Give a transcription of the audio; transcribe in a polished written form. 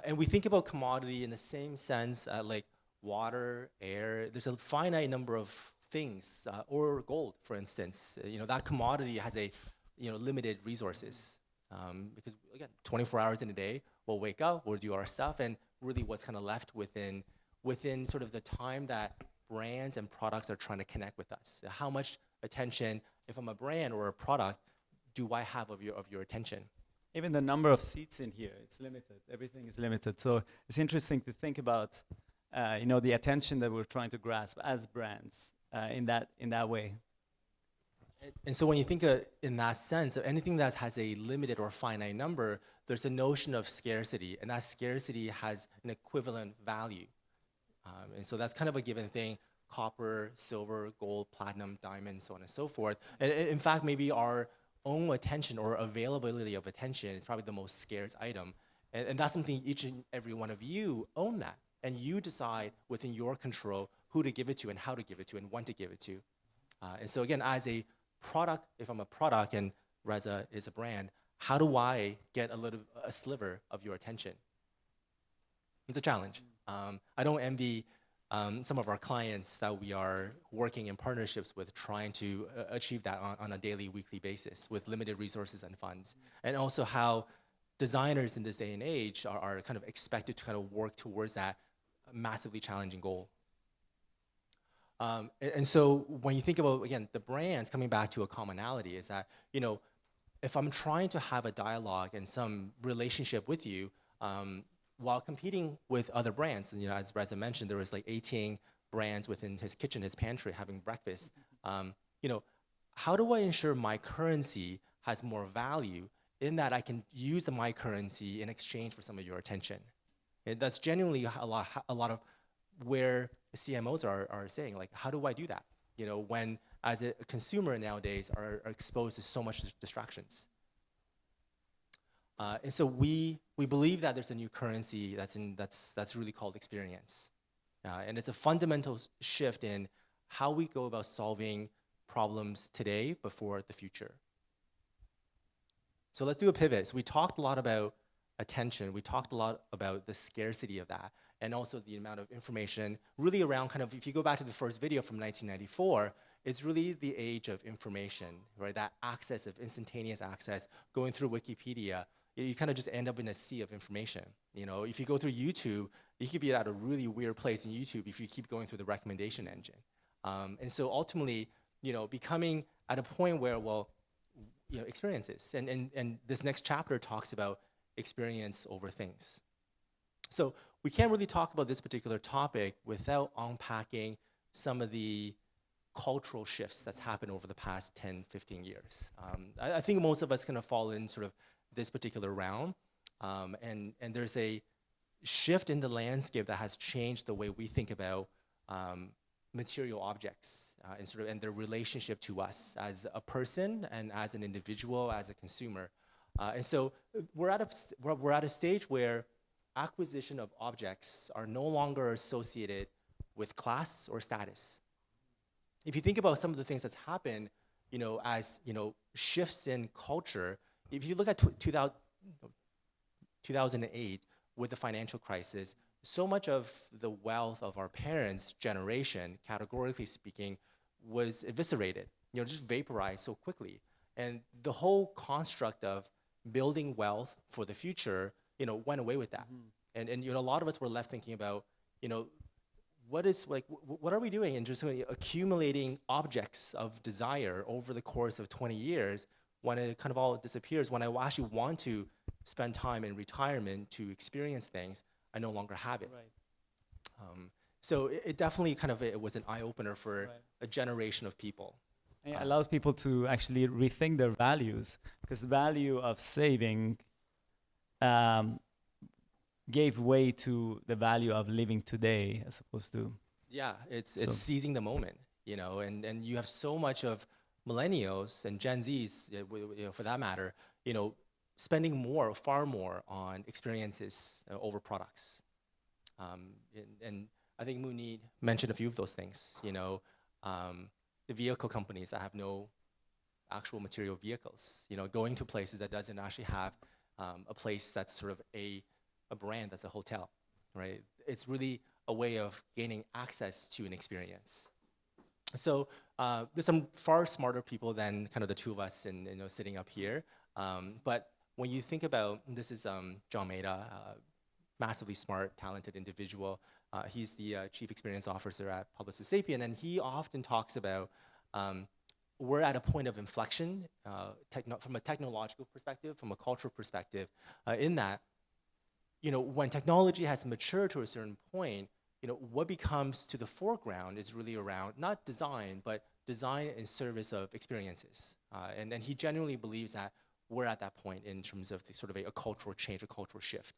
And we think about commodity in the same sense, like water, air. There's a finite number of things, or gold, for instance. That commodity has a, limited resources. Because again, 24 hours in a day, we'll wake up, we'll do our stuff, and really what's kind of left within sort of the time that brands and products are trying to connect with us. How much attention, if I'm a brand or a product, do I have of your attention? Even the number of seats in here, it's limited. Everything is limited. So it's interesting to think about, the attention that we're trying to grasp as brands in that way. And so when you think in that sense, of anything that has a limited or finite number, there's a notion of scarcity, and that scarcity has an equivalent value. And so that's kind of a given thing: copper, silver, gold, platinum, diamond, so on and so forth. And in fact, maybe our own attention or availability of attention is probably the most scarce item. And that's something each and every one of you own that. And you decide within your control who to give it to and how to give it to and when to give it to. And so again, as a product, if I'm a product and Reza is a brand, how do I get a sliver of your attention? It's a challenge. I don't envy some of our clients that we are working in partnerships with, trying to achieve that on a daily, weekly basis with limited resources and funds. And also how designers in this day and age are kind of expected to kind of work towards that massively challenging goal. And so when you think about, again, the brands, coming back to a commonality, is that, if I'm trying to have a dialogue and some relationship with you, while competing with other brands, and as Reza mentioned, there was like 18 brands within his kitchen, his pantry, having breakfast. How do I ensure my currency has more value in that I can use my currency in exchange for some of your attention? And that's genuinely a lot of where CMOs are saying, like, how do I do that? When as a consumer nowadays are exposed to so much distractions. And so we believe that there's a new currency that's really called experience. And it's a fundamental shift in how we go about solving problems today before the future. So let's do a pivot. So we talked a lot about attention. We talked a lot about the scarcity of that, and also the amount of information really around kind of, if you go back to the first video from 1994, it's really the age of information, right? That access of instantaneous access, going through Wikipedia, you kind of just end up in a sea of information. If you go through YouTube, you could be at a really weird place in YouTube if you keep going through the recommendation engine. And so ultimately, becoming at a point where, experiences. And this next chapter talks about experience over things. So we can't really talk about this particular topic without unpacking some of the cultural shifts that's happened over the past 10, 15 years. I think most of us kind of fall in sort of this particular realm. And there's a shift in the landscape that has changed the way we think about material objects and their relationship to us as a person and as an individual, as a consumer. And so we're at a stage where acquisition of objects are no longer associated with class or status. If you think about some of the things that's happened, as shifts in culture, if you look at 2008 with the financial crisis, so much of the wealth of our parents' generation, categorically speaking, was eviscerated, just vaporized so quickly. And the whole construct of building wealth for the future, went away with that. Mm-hmm. And a lot of us were left thinking about, what are we doing in just accumulating objects of desire over the course of 20 years when it kind of all disappears, when I actually want to spend time in retirement to experience things, I no longer have it. Right. So it definitely it was an eye-opener for a generation of people. And it allows people to actually rethink their values, because the value of saving gave way to the value of living today as opposed to... Yeah, it's seizing the moment, and you have so much of millennials and Gen Zs, for that matter, spending far more on experiences over products. And I think Munir mentioned a few of those things, the vehicle companies that have no actual material vehicles, going to places that doesn't actually have a place that's sort of a a brand that's a hotel, right? It's really a way of gaining access to an experience. So there's some far smarter people than kind of the two of us sitting up here. But when you think about, this is John Maeda, massively smart, talented individual. He's the chief experience officer at Publicis Sapient, and he often talks about we're at a point of inflection from a technological perspective, from a cultural perspective, in that, when technology has matured to a certain point, what becomes to the foreground is really around not design, but design in service of experiences. And he genuinely believes that we're at that point in terms of the sort of a cultural change, a cultural shift.